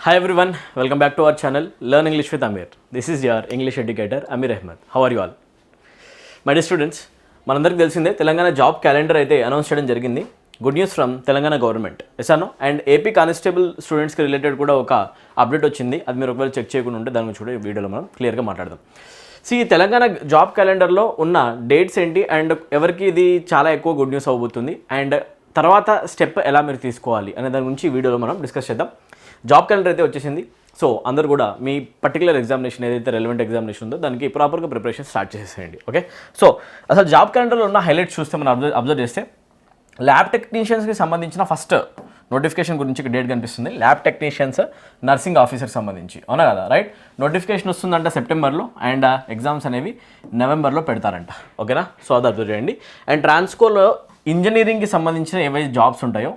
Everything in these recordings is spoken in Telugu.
Hi everyone, welcome back to our channel Learn English with Amir. This is your English educator Amir Ahmed. How are you all? My dear students, మనందరికీ తెలిసిందే తెలంగాణ జాబ్ క్యాలెండర్ అయితే అనౌన్స్ చేయడం జరిగింది. Good news from Telangana government ఎసానో అండ్ ఏపీ కానిస్టేబుల్ స్టూడెంట్స్కి రిలేటెడ్ కూడా ఒక అప్డేట్ వచ్చింది. అది మీరు ఒకవేళ చెక్ చేయకుండా ఉంటే దాని గురించి కూడా ఈ వీడియోలో మనం క్లియర్గా మాట్లాడదాం. ఈ తెలంగాణ జాబ్ క్యాలెండర్లో ఉన్న డేట్స్ ఏంటి అండ్ ఎవరికి ఇది చాలా ఎక్కువ గుడ్ న్యూస్ అవబోతుంది అండ్ తర్వాత స్టెప్ ఎలా మీరు తీసుకోవాలి అనే దాని గురించి ఈ వీడియోలో మనం డిస్కస్ చేద్దాం. జాబ్ క్యాలెండర్ అయితే వచ్చేసింది. సో అందరూ కూడా మీ పర్టికులర్ ఎగ్జామినేషన్ ఏదైతే రెలవెంట్ ఎగ్జామినేషన్ ఉందో దానికి ప్రాపర్గా ప్రిపరేషన్ స్టార్ట్ చేసేయండి. ఓకే, సో అసలు జాబ్ క్యాలెండర్లో ఉన్న హైలైట్స్ చూస్తే మనం అబ్జర్వ్ చేస్తే ల్యాబ్ టెక్నీషియన్స్కి సంబంధించిన ఫస్ట్ నోటిఫికేషన్ గురించి డేట్ కనిపిస్తుంది. ల్యాబ్ టెక్నీషియన్స్ నర్సింగ్ ఆఫీసర్కి సంబంధించి అవునా కదా, రైట్? నోటిఫికేషన్ వస్తుందంట సెప్టెంబర్లో అండ్ ఎగ్జామ్స్ అనేవి నవంబర్లో పెడతారంట. ఓకేనా, సో అది అబ్జర్వ్ చేయండి. అండ్ ట్రాన్స్కోలో ఇంజనీరింగ్కి సంబంధించిన ఏవైతే జాబ్స్ ఉంటాయో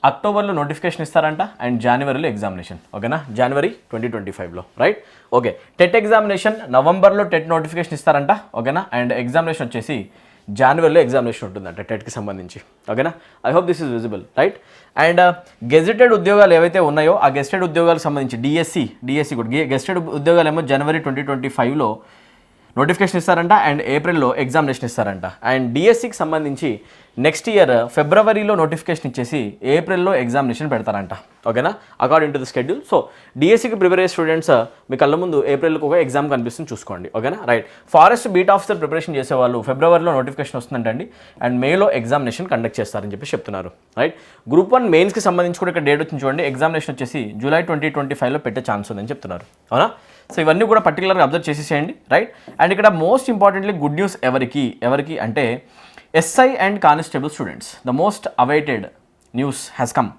అక్టోబర్లో నోటిఫికేషన్ ఇస్తారంట అండ్ జనవరిలో ఎగ్జామినేషన్. ఓకేనా, జనవరి 2025లో, రైట్? ఓకే, టెట్ ఎగ్జామినేషన్ నవంబర్లో టెట్ నోటిఫికేషన్ ఇస్తారంట. ఓకేనా, అండ్ ఎగ్జామినేషన్ వచ్చేసి జనవరిలో ఎగ్జామినేషన్ ఉంటుందంట టెట్కి సంబంధించి. ఓకేనా, I hope this is visible, right? And gazetted ఉద్యోగాలు ఏవైతే ఉన్నాయో ఆ గెజెటెడ్ ఉద్యోగాలకు సంబంధించి డిఎస్సి కూడా గెజెటెడ్ ఉద్యోగాలు ఏమో జనవరి 2025లో నోటిఫికేషన్ ఇస్తారంట అండ్ ఏప్రిల్లో ఎగ్జామినేషన్ ఇస్తారంట. అండ్ డిఎస్సికి సంబంధించి నెక్స్ట్ ఇయర్ ఫిబ్రవరిలో నోటిఫికేషన్ ఇచ్చేసి ఏప్రిల్లో ఎగ్జామినేషన్ పెడతారంట. ఓకేనా, according to the schedule. So డిఎస్సికి ప్రిపేర్ అయ్యే స్టూడెంట్స్ మీ కళ్ళ ముందు ఏప్రిల్కి ఒక ఎగ్జామ్ కనిపిస్తుంది, చూసుకోండి. ఓకేనా, right? Forest beat officer preparation చేసేవాళ్ళు ఫిబ్రవరిలో నోటిఫికేషన్ వస్తుందంటండి అండ్ మేలో ఎగ్జామినేషన్ కండక్ట్ చేస్తారని చెప్పి చెప్తున్నారు, రైట్? గ్రూప్ 1 మెయిన్స్కి సంబంధించి కూడా ఇక్కడ డేట్ వచ్చింది చూడండి. ఎగ్జామినేషన్ వచ్చేసి జూలై 2025లో పెట్టే ఛాన్స్ ఉందని చెప్తున్నారు. అవునా? సో ఇవన్నీ కూడా పర్టికులర్గా అబ్జర్వ్ చేసేసేయండి, రైట్? అండ్ ఇక్కడ మోస్ట్ ఇంపార్టెంట్లీ గుడ్ న్యూస్ ఎవరికి అంటే SI and constable students. The most awaited news has come.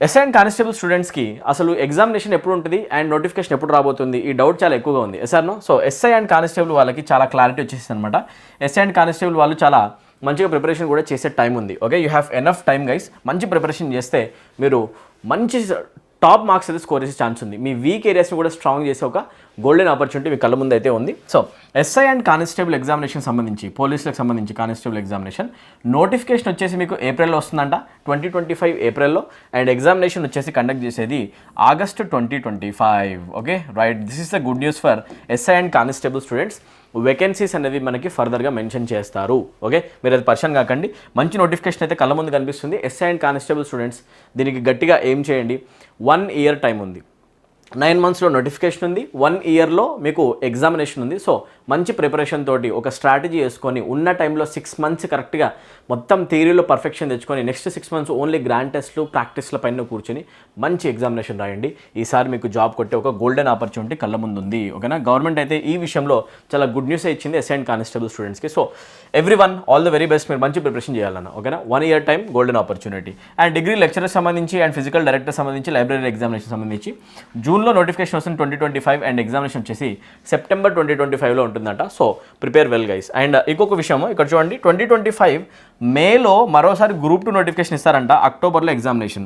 SI and constable స్టూడెంట్స్కి అసలు ఎగ్జామినేషన్ ఎప్పుడు ఉంటుంది అండ్ నోటిఫికేషన్ ఎప్పుడు రాబోతుంది, ఈ డౌట్ చాలా ఎక్కువగా ఉంది. ఎస్ఆర్నో? సో ఎస్ఐ అండ్ కానిస్టేబుల్ వాళ్ళకి చాలా క్లారిటీ వచ్చేసింది అనమాట. ఎస్ఐ అండ్ కానిస్టేబుల్ వాళ్ళు చాలా మంచిగా ప్రిపరేషన్ కూడా చేసే టైం ఉంది. Okay, you have enough time guys. మంచి ప్రిపరేషన్ చేస్తే మీరు మంచి టాప్ మార్క్స్ అయితే స్కోర్ చేసే ఛాన్స్ ఉంది. మీ వీక్ ఏరియాస్ని కూడా స్ట్రాంగ్ చేసే ఒక గోల్డెన్ ఆపర్చునిటీ మీ కళ్ళ ముందు అయితే ఉంది. So SI and constable examination సంబంధించి, పోలీసులకు సంబంధించి కానిస్టేబుల్ ఎగ్జామినేషన్ నోటిఫికేషన్ వచ్చేసి మీకు ఏప్రిల్లో వస్తుందంట, 2025 ఏప్రిల్లో. అండ్ ఎగ్జామినేషన్ వచ్చేసి కండక్ట్ చేసేది August 2025. Okay, right? This is the good news for SI and constable students. Vacancies అనేవి మనకి ఫర్దర్గా మెన్షన్ చేస్తారు. ఓకే, మీరు అది పర్షన్ కాకండి. మంచి నోటిఫికేషన్ అయితే కళ్ళ ముందు కనిపిస్తుంది. ఎస్ఐ అండ్ కానిస్టేబుల్ స్టూడెంట్స్ దీనికి గట్టిగా ఏం చేయండి. 1 ఇయర్ టైం ఉంది. 9 మంత్స్లో నోటిఫికేషన్ ఉంది, 1 ఇయర్లో మీకు ఎగ్జామినేషన్ ఉంది. సో మంచి ప్రిపరేషన్ తోటి ఒక స్ట్రాటజీ వేసుకొని ఉన్న టైంలో 6 మంత్స్ కరెక్ట్గా మొత్తం థియరీలో పర్ఫెక్షన్ తెచ్చుకొని నెక్స్ట్ 6 మంత్స్ ఓన్లీ గ్రాండ్ టెస్ట్లు ప్రాక్టీస్ల పైన కూర్చొని మంచి ఎగ్జామినేషన్ రాయండి. ఈసారి మీకు జాబ్ కొట్టే ఒక గోల్డెన్ ఆపర్చునిటీ కళ్ళ ముందు ఉంది. ఓకేనా, గవర్నమెంట్ అయితే ఈ విషయంలో చాలా గుడ్ న్యూస్ ఇచ్చింది ఎస్ఐ అండ్ కానిస్టేబుల్ స్టూడెంట్స్కి. So everyone all the very best. మీరు మంచి ప్రిపరేషన్ చేయాలన్న. ఓకేనా, 1 year time golden opportunity. And degree lecturer సంబంధించి అండ్ ఫిజికల్ డైరెక్టర్ సంబంధించి లైబ్రరీ ఎగ్జామినేషన్ సంబంధించి జూన్లో నోటిఫికేషన్ వస్తుంది 2025 అండ్ ఎగ్జామినేషన్ వచ్చేసి సెప్టెంబర్ 2025లో ఉంటుందట. So prepare well guys. And ఇంకొక విషయం ఇక్కడ చూడండి, 2025 మేలో మరోసారి గ్రూప్ 2 నోటిఫికేషన్ ఇస్తారంట, అక్టోబర్లో ఎగ్జామినేషన్.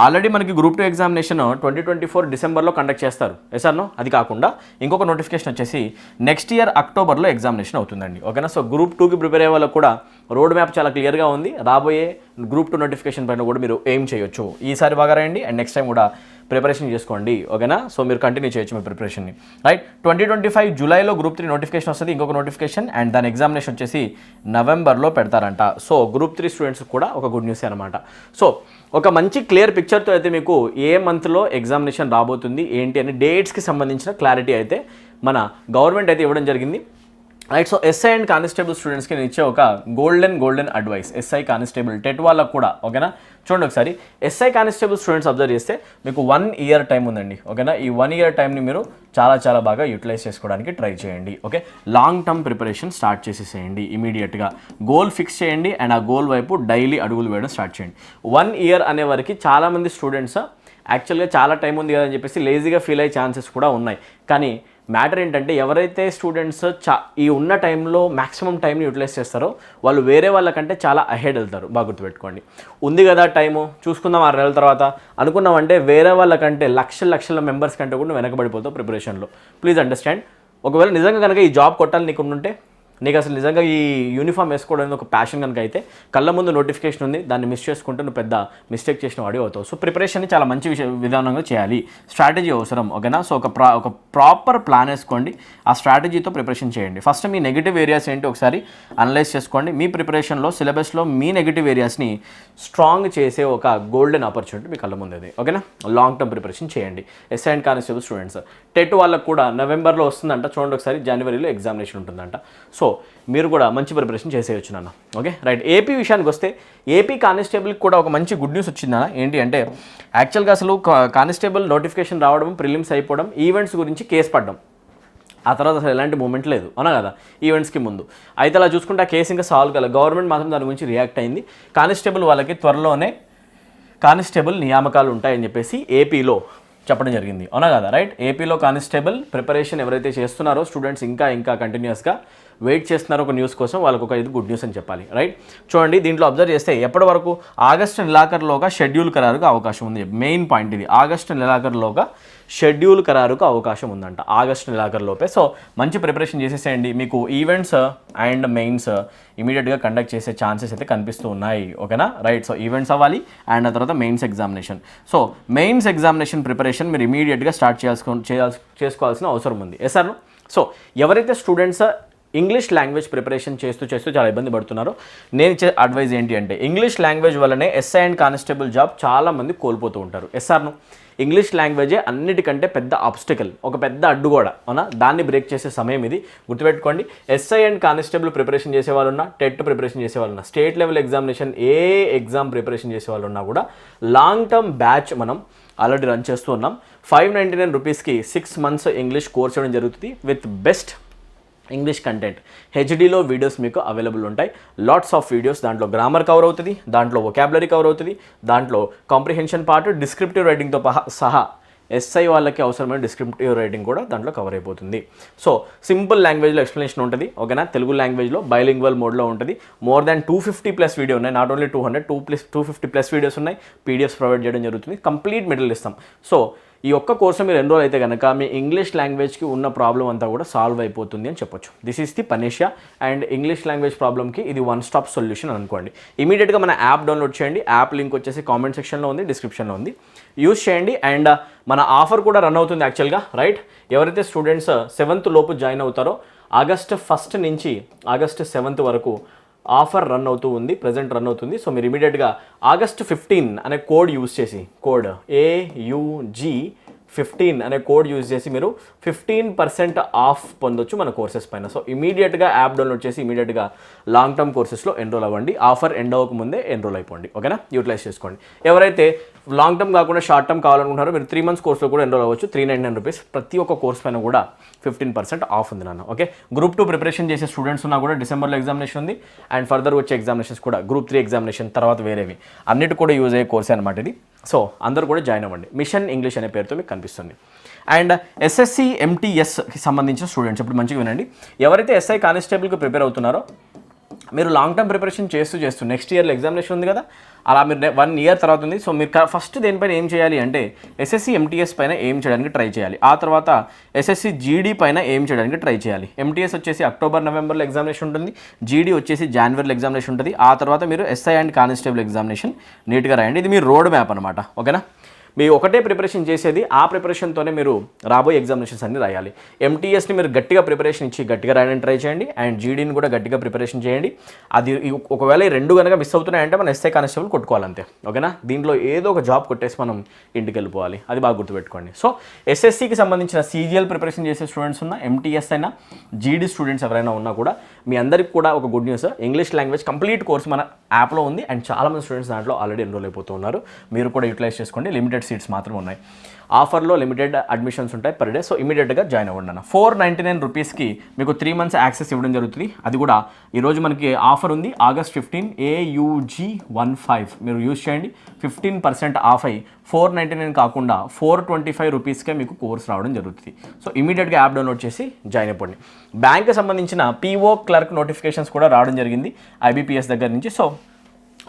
ఆల్రెడీ మనకి గ్రూప్ 2 ఎగ్జామినేషన్ 2024 డిసెంబర్లో కండక్ట్ చేస్తారు. ఎసార్నో? అది కాకుండా ఇంకొక నోటిఫికేషన్ వచ్చేసి నెక్స్ట్ ఇయర్ అక్టోబర్లో ఎగ్జామినేషన్ అవుతుందండి. ఓకేనా, సో గ్రూప్ 2కి ప్రిపేర్ అయ్యే వాళ్ళకు కూడా రోడ్ మ్యాప్ చాలా క్లియర్గా ఉంది. రాబోయే గ్రూప్ 2 నోటిఫికేషన్ పైన కూడా మీరు ఏం చేయొచ్చు. ఈసారి బాగా రాయండి అండ్ నెక్స్ట్ టైం కూడా ప్రిపరేషన్ చేసుకోండి. ఓకేనా, సో మీరు కంటిన్యూ చేయొచ్చు మీ ప్రిపరేషన్ని, రైట్? 2025 జూలైలో గ్రూప్ 3 నోటిఫికేషన్ వస్తుంది, ఇంకొక నోటిఫికేషన్. అండ్ దాని ఎగ్జామినేషన్ వచ్చేసి నవంబర్లో పెడతారంట. సో గ్రూప్ 3 స్టూడెంట్స్ కూడా ఒక గుడ్ న్యూస్ అనమాట. సో ఒక మంచి క్లియర్ పిక్చర్తో అయితే మీకు ఏ మంత్లో ఎగ్జామినేషన్ రాబోతుంది ఏంటి అని డేట్స్కి సంబంధించిన క్లారిటీ అయితే మన గవర్నమెంట్ అయితే ఇవ్వడం జరిగింది, right? So SI and constable స్టూడెంట్స్కి నేను ఇచ్చే ఒక golden advice SI constable TET వాళ్ళకు కూడా. ఓకేనా, చూడండి ఒకసారి ఎస్ఐ కానిస్టేబుల్ స్టూడెంట్స్ అబ్జర్వ్ చేస్తే మీకు 1 ఇయర్ టైం ఉందండి. ఓకేనా, ఈ 1 ఇయర్ టైంని మీరు చాలా బాగా యూటిలైజ్ చేసుకోవడానికి ట్రై చేయండి. Okay, long term preparation start చేసేసేయండి ఇమీడియట్గా. గోల్ ఫిక్స్ చేయండి అండ్ ఆ గోల్ వైపు డైలీ అడుగులు వేయడం స్టార్ట్ చేయండి. 1 ఇయర్ అనే వరకు చాలామంది స్టూడెంట్స్ యాక్చువల్గా చాలా టైం ఉంది కదా అని చెప్పేసి లేజీగా ఫీల్ అయ్యే ఛాన్సెస్ కూడా ఉన్నాయి. కానీ మ్యాటర్ ఏంటంటే ఎవరైతే స్టూడెంట్స్ ఈ ఉన్న టైంలో మ్యాక్సిమం టైంని యూటిలైజ్ చేస్తారో వాళ్ళు వేరే వాళ్ళకంటే చాలా అహెడ్ వెళ్తారు. బాగా గుర్తుపెట్టుకోండి. ఉంది కదా టైము, చూసుకుందాం 6 నెలల తర్వాత అనుకున్నామంటే వేరే వాళ్ళకంటే లక్షల మెంబర్స్ కంటే కూడా వెనకబడిపోతావు ప్రిపరేషన్లో. Please understand. ఒకవేళ నిజంగా కనుక ఈ జాబ్ కొట్టాలి నీకు ఉంటే నీకు అసలు నిజంగా ఈ యూనిఫామ్ వేసుకోవడానికి ఒక ప్యాషన్ కనుక అయితే కళ్ళ ముందు నోటిఫికేషన్ ఉంది, దాన్ని మిస్ చేసుకుంటే నువ్వు పెద్ద మిస్టేక్ చేసిన వాడి అవుతావు. సో ప్రిపరేషన్ని చాలా మంచి విధానంగా చేయాలి. స్ట్రాటజీ అవసరం, ఓకేనా. సో ఒక ప్రాపర్ ప్లాన్ వేసుకోండి, ఆ స్ట్రాటజీతో ప్రిపరేషన్ చేయండి. ఫస్ట్ మీ నెగిటివ్ ఏరియాస్ ఏంటి ఒకసారి అనలైజ్ చేసుకోండి. మీ ప్రిపరేషన్లో సిలబస్లో మీ నెగిటివ్ ఏరియాస్ని స్ట్రాంగ్ చేసే ఒక గోల్డెన్ ఆపర్చునిటీ మీ కళ్ళ ముందు, ఓకేనా. లాంగ్ టర్మ్ ప్రిపరేషన్ చేయండి. SI and constable students TET వాళ్ళకు కూడా నవంబర్లో వస్తుందంట, చూడండి ఒకసారి. జనవరిలో ఎగ్జామినేషన్ ఉంటుందంట. సో మీరు కూడా మంచి ప్రిపరేషన్ చేసేయచ్చు నాన్న, ఓకే రైట్. ఏపీ విషయానికి వస్తే ఏపీ కానిస్టేబుల్కి కూడా ఒక మంచి గుడ్ న్యూస్ వచ్చిందన్న. ఏంటి అంటే యాక్చువల్గా అసలు కానిస్టేబుల్ నోటిఫికేషన్ రావడం, ప్రిలిమ్స్ అయిపోవడం, ఈవెంట్స్ గురించి కేసు పడ్డం, ఆ తర్వాత అసలు ఎలాంటి మూమెంట్ లేదు అవునా కదా ఈవెంట్స్కి ముందు. అయితే అలా చూసుకుంటే ఆ కేసు ఇంకా సాల్వ్ కాలేదు. గవర్నమెంట్ మాత్రం దాని గురించి రియాక్ట్ అయింది. కానిస్టేబుల్ వాళ్ళకి త్వరలోనే కానిస్టేబుల్ నియామకాలు ఉంటాయని చెప్పేసి ఏపీలో చెప్పడం జరిగింది అవునా కదా రైట్. ఏపీలో కానిస్టేబుల్ ప్రిపరేషన్ ఎవరైతే చేస్తున్నారో స్టూడెంట్స్ ఇంకా కంటిన్యూస్గా వెయిట్ చేస్తున్నారు ఒక న్యూస్ కోసం, వాళ్ళకు ఒక ఇది గుడ్ న్యూస్ అని చెప్పాలి రైట్. చూడండి దీంట్లో అబ్జర్వ్ చేస్తే ఎప్పటి వరకు ఆగస్టు నెలాఖరులోగా షెడ్యూల్ ఖరారుకు అవకాశం ఉంది. మెయిన్ పాయింట్ ఇది, ఆగస్టు నెలాఖరులోగా షెడ్యూల్ ఖరారుకు అవకాశం ఉందంట, ఆగస్టు నెలాఖరులోపే. సో మంచి ప్రిపరేషన్ చేసేసేయండి. మీకు ఈవెంట్స్ అండ్ మెయిన్స్ ఇమీడియట్గా కండక్ట్ చేసే ఛాన్సెస్ అయితే కనిపిస్తూ ఉన్నాయి, ఓకేనా రైట్. సో ఈవెంట్స్ అవ్వాలి అండ్ ఆ తర్వాత mains examination. So mains examination preparation మీరు ఇమీడియట్గా స్టార్ట్ చేసుకోవాల్సిన అవసరం ఉంది. సార్. సో ఎవరైతే స్టూడెంట్స్ ఇంగ్లీష్ లాంగ్వేజ్ ప్రిపరేషన్ చేస్తూ చాలా ఇబ్బంది పడుతున్నారో నేను ఇచ్చే అడ్వైజ్ ఏంటి అంటే ఇంగ్లీష్ లాంగ్వేజ్ వల్లనే ఎస్ఐ అండ్ కానిస్టేబుల్ జాబ్ చాలామంది కోల్పోతూ ఉంటారు. ఎస్ఆర్ను ఇంగ్లీష్ లాంగ్వేజే అన్నిటికంటే పెద్ద ఆబ్స్టికల్, ఒక పెద్ద అడ్డుగోడ అవునా. దాన్ని బ్రేక్ చేసే సమయం ఇది, గుర్తుపెట్టుకోండి. ఎస్ఐ అండ్ కానిస్టేబుల్ ప్రిపరేషన్ చేసే వాళ్ళు ఉన్నా, టెట్ ప్రిపరేషన్ చేసే వాళ్ళు ఉన్నా, స్టేట్ లెవెల్ ఎగ్జామినేషన్ ఏ ఎగ్జామ్ ప్రిపరేషన్ చేసే వాళ్ళు ఉన్నా కూడా లాంగ్ టర్మ్ బ్యాచ్ మనం ఆల్రెడీ రన్ చేస్తూ ఉన్నాం. 599 రూపీస్కి 6 months ఇంగ్లీష్ కోర్స్ ఇవ్వడం జరుగుతుంది విత్ బెస్ట్ ఇంగ్లీష్ కంటెంట్. హెచ్డీలో వీడియోస్ మీకు అవైలబుల్ ఉంటాయి, లాట్స్ ఆఫ్ వీడియోస్. దాంట్లో గ్రామర్ కవర్ అవుతుంది, దాంట్లో వొకాబులరీ కవర్ అవుతుంది, దాంట్లో కాంప్రిహెన్షన్ పార్ట్, డిస్క్రిప్టివ్ రైటింగ్తో సహా ఎస్ఐ వాళ్ళకి అవసరమైన డిస్క్రిప్టివ్ రైటింగ్ కూడా దాంట్లో కవర్ అయిపోతుంది. సో సింపుల్ లాంగ్వేజ్లో ఎక్స్ప్లెనేషన్ ఉంటుంది, ఓకేనా. తెలుగు లాంగ్వేజ్లో బైలింగ్వల్ మోడ్లో ఉంటుంది. మోర్ దాన్ 250+ వీడియో ఉన్నాయి, నాట్ ఓన్లీ 250+ వీడియోస్ ఉన్నాయి. పీడిఎఫ్స్ ప్రొవైడ్ చేయడం జరుగుతుంది, కంప్లీట్ మెటీరియల్ ఇస్తాం. సో ఈ ఒక్క కోర్సు మీరు ఎన్రోల్ అయితే కనుక మీ ఇంగ్లీష్ లాంగ్వేజ్కి ఉన్న ప్రాబ్లం అంతా కూడా సాల్వ్ అయిపోతుంది అని చెప్పొచ్చు. This is the panacea and English language ప్రాబ్లమ్కి ఇది వన్ స్టాప్ సొల్యూషన్ అనుకోండి. ఇమీడియట్గా మన యాప్ డౌన్లోడ్ చేయండి. యాప్ లింక్ వచ్చేసి కామెంట్ సెక్షన్లో ఉంది, డిస్క్రిప్షన్లో ఉంది, యూజ్ చేయండి. అండ్ మన ఆఫర్ కూడా రన్ అవుతుంది యాక్చువల్గా రైట్. ఎవరైతే స్టూడెంట్స్ 7th లోపు జాయిన్ అవుతారో August 1st నుంచి August 7th వరకు ఆఫర్ రన్ అవుతూ ఉంది, ప్రజెంట్ రన్ అవుతుంది. సో మీరు ఇమీడియట్గా August 15 అనే కోడ్ యూజ్ చేసి, కోడ్ AUG15 అనే కోడ్ యూజ్ చేసి మీరు 15% ఆఫ్ పొందొచ్చు మన కోర్సెస్ పైన. సో ఇమీడియట్గా యాప్ డౌన్లోడ్ చేసి ఇమీడియట్గా లాంగ్ టర్మ్ కోర్సెస్లో ఎన్రోల్ అవ్వండి. ఆఫర్ ఎండ్ అవ్వక ముందే ఎన్రోల్ అయిపోండి, ఓకేనా. యూటిలైజ్ చేసుకోండి. ఎవరైతే లాంగ్ టర్మ్ కాకుండా షార్ట్ టర్మ్ కావాలనుకుంటున్నారో మీరు 3 months కోర్సులో కూడా ఎన్రోల్ అవ్వచ్చు. 399 రూపీస్. ప్రతి ఒక్క కోర్స్ పైన కూడా 15% ఆఫ్ ఉంది నాన్న, ఓకే. Group 2 ప్రిపరేషన్ చేసే స్టూడెంట్స్ ఉన్నా కూడా డిసెంబర్లో ఎగ్జామినేషన్ ఉంది. అండ్ ఫర్దర్ వచ్చే ఎగ్జామినేషన్స్ కూడా Group 3 ఎగ్జామినేషన్ తర్వాత వేరేవి అన్నిటి కూడా యూజ్ అయ్యే కోర్సే అనమాట ఇది. సో అందరూ కూడా జాయిన్ అవ్వండి. మిషన్ ఇంగ్లీష్ అనే పేరుతో మీకు కనిపిస్తుంది. అండ్ SSC MTSకి సంబంధించిన స్టూడెంట్స్ ఇప్పుడు మంచిగా వినండి. ఎవరైతే ఎస్ఐ కానిస్టేబుల్కి ప్రిపేర్ అవుతున్నారో మీరు లాంగ్ టర్మ్ ప్రిపరేషన్ చేస్తూ నెక్స్ట్ ఇయర్లో ఎగ్జామినేషన్ ఉంది కదా, అలా మీరు 1 year తర్వాత ఉంది. సో మీరు ఫస్ట్ దేనిపైన ఏం చేయాలి అంటే SSC MTS పైన ఏం చేయడానికి ట్రై చేయాలి. ఆ తర్వాత SSC GD పైన ఏం చేయడానికి ట్రై చేయాలి. MTS వచ్చేసి అక్టోబర్ నవంబర్లో ఎగ్జామినేషన్ ఉంటుంది, GD వచ్చేసి జనవరిలో ఎగ్జామినేషన్ ఉంటుంది. ఆ తర్వాత మీరు SI అండ్ కానిస్టేబుల్ ఎగ్జామినేషన్ నీట్గా రాయండి. ఇది మీ రోడ్ మ్యాప్ అనమాట, ఓకేనా. మీ ఒకటే ప్రిపరేషన్ చేసేది, ఆ ప్రిపరేషన్తోనే మీరు రాబోయే ఎగ్జామినేషన్స్ అన్ని రాయాలి. MTSని మీరు గట్టిగా ప్రిపరేషన్ ఇచ్చి గట్టిగా రాయడానికి ట్రై చేయండి. అండ్ GDని కూడా గట్టిగా ప్రిపరేషన్ చేయండి. అది ఒకవేళ ఈ 2 కనుక మిస్ అవుతున్నాయంటే మనం SI కానిస్టేబుల్ కొట్టుకోవాలంతే, ఓకేనా. దీంట్లో ఏదో ఒక జాబ్ కొట్టేసి మనం ఇంటికి వెళ్ళిపోవాలి, అది బాగా గుర్తుపెట్టుకోండి. సో SSCకి సంబంధించిన CGL ప్రిపరేషన్ చేసే స్టూడెంట్స్ ఉన్నా, MTS అయినా, GD స్టూడెంట్స్ ఎవరైనా ఉన్నా కూడా మీ అందరికీ కూడా ఒక good news. English language complete course మన యాప్లో ఉంది. అండ్ చాలామంది స్టూడెంట్స్ దాంట్లో ఆల్రెడీ ఎన్రోల్ అయిపోతూ ఉన్నారు. మీరు కూడా యూటిలైజ్ చేసుకోండి. లిమిటెడ్ సీట్స్ మాత్రం ఉన్నాయి. ఆఫర్లో లిమిటెడ్ అడ్మిషన్స్ ఉంటాయి పర్ డే. సో ఇమీడియట్గా జాయిన్ అవ్వండి అన్న. 499 రూపీస్కి మీకు 3 months యాక్సెస్ ఇవ్వడం జరుగుతుంది. అది కూడా ఈరోజు మనకి ఆఫర్ ఉంది. August 15 AUG15 మీరు యూజ్ చేయండి. 15% ఆఫ్ అయ్యి 499 కాకుండా 425 రూపీస్కే మీకు కోర్స్ రావడం జరుగుతుంది. సో ఇమీడియట్గా యాప్ డౌన్లోడ్ చేసి జాయిన్ అయిపోండి. బ్యాంక్కి సంబంధించిన PO క్లర్క్ నోటిఫికేషన్స్ కూడా రావడం జరిగింది IBPS దగ్గర నుంచి. సో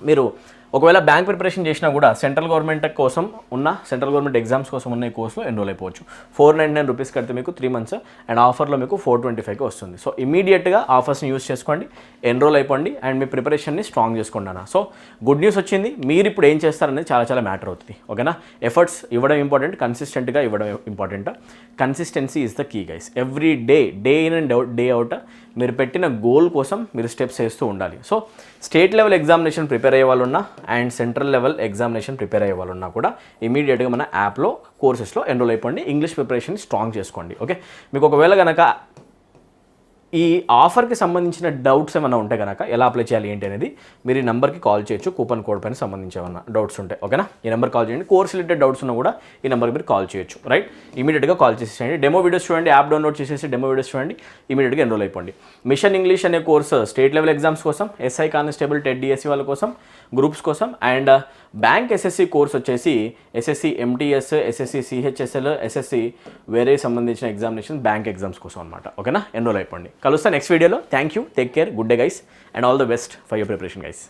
మీరు ఒకవేళ బ్యాంక్ ప్రిపరేషన్ చేసినా కూడా సెంట్రల్ గవర్నమెంట్ కోసం ఉన్న సెంట్రల్ గవర్నమెంట్ ఎగ్జామ్స్ కోసం ఉన్న ఈ కోర్సులో ఎన్రోల్ అయిపోవచ్చు. 499 రూపీస్ కడితే మీకు 3 months అండ్ ఆఫర్లో మీకు 425కి వస్తుంది. సో ఇమీడియట్గా ఆఫర్స్ని యూస్ చేసుకోండి, ఎన్రోల్ అయిపోండి అండ్ మీ ప్రిపరేషన్ని స్ట్రాంగ్ చేసుకోండి అన్న. సో గుడ్ న్యూస్ వచ్చింది. మీరు ఇప్పుడు ఏం చేస్తారనేది చాలా చాలా మ్యాటర్ అవుతుంది. ఓకేనా, ఎఫర్ట్స్ ఇవ్వడం ఇంపార్టెంట్, కన్సిస్టెంట్గా ఇవ్వడం important. Consistency is the key guys. Every day in and day out మీరు పెట్టిన గోల్ కోసం మీరు స్టెప్స్ వేస్తూ ఉండాలి. So state level examination prepare అయ్యే వాళ్ళు ఉన్నా and central level examination prepare అయ్యే వాళ్ళు ఉన్నా కూడా ఇమీడియట్గా మన యాప్లో కోర్సెస్లో ఎన్రోల్ అయిపోండి, ఇంగ్లీష్ ప్రిపరేషన్ స్ట్రాంగ్ చేసుకోండి. ఓకే, మీకు ఒకవేళ కనుక ఈ ఆఫర్కి సంబంధించిన డౌట్స్ ఏమైనా ఉంటే కనుక ఎలా అప్లై చేయాలి ఏంటి అనేది మీరు ఈ నెంబర్కి కాల్ చేయొచ్చు. కూపన్ కోడ్ పైన సంబంధించి ఏమైనా డౌట్స్ ఉంటాయి. ఓకేనా, ఈ నెంబర్ కాల్ చేయండి. కోర్స్ రిలేటెడ్ డౌట్స్ ఉన్నా కూడా ఈ నెంబర్కి మీరు కాల్ చేయొచ్చు. రైట్, ఇమీడియట్గా కాల్ చేసేయండి. డెమో వీడియోస్ చూడండి, యాప్ డౌన్లోడ్ చేసేసి డెమో వీడియోస్ చూడండి, ఇమీడియట్గా ఎన్రోల్ అయిపోండి. మిషన్ ఇంగ్లీష్ అనే కోర్సు స్టేట్ లెవెల్ ఎగ్జామ్స్ కోసం, ఎస్ఐ కానిస్టేబుల్, టెట్ డిఎస్సి వాళ్ళ కోసం, గ్రూప్స్ కోసం అండ్ బ్యాంక్ ఎస్ఎస్సి కోర్స్ వచ్చేసి SSC MTS, SSC CHSL, SSC వేరే సంబంధించిన ఎగ్జామినేషన్ బ్యాంక్ ఎగ్జామ్స్ కోసం అనమాట. ఓకేనా, ఎన్రోల్ అయిపోండి. కలుస్తా నెక్స్ట్ వీడియోలో. Thank you, take care, good day guys and all the best for your preparation guys.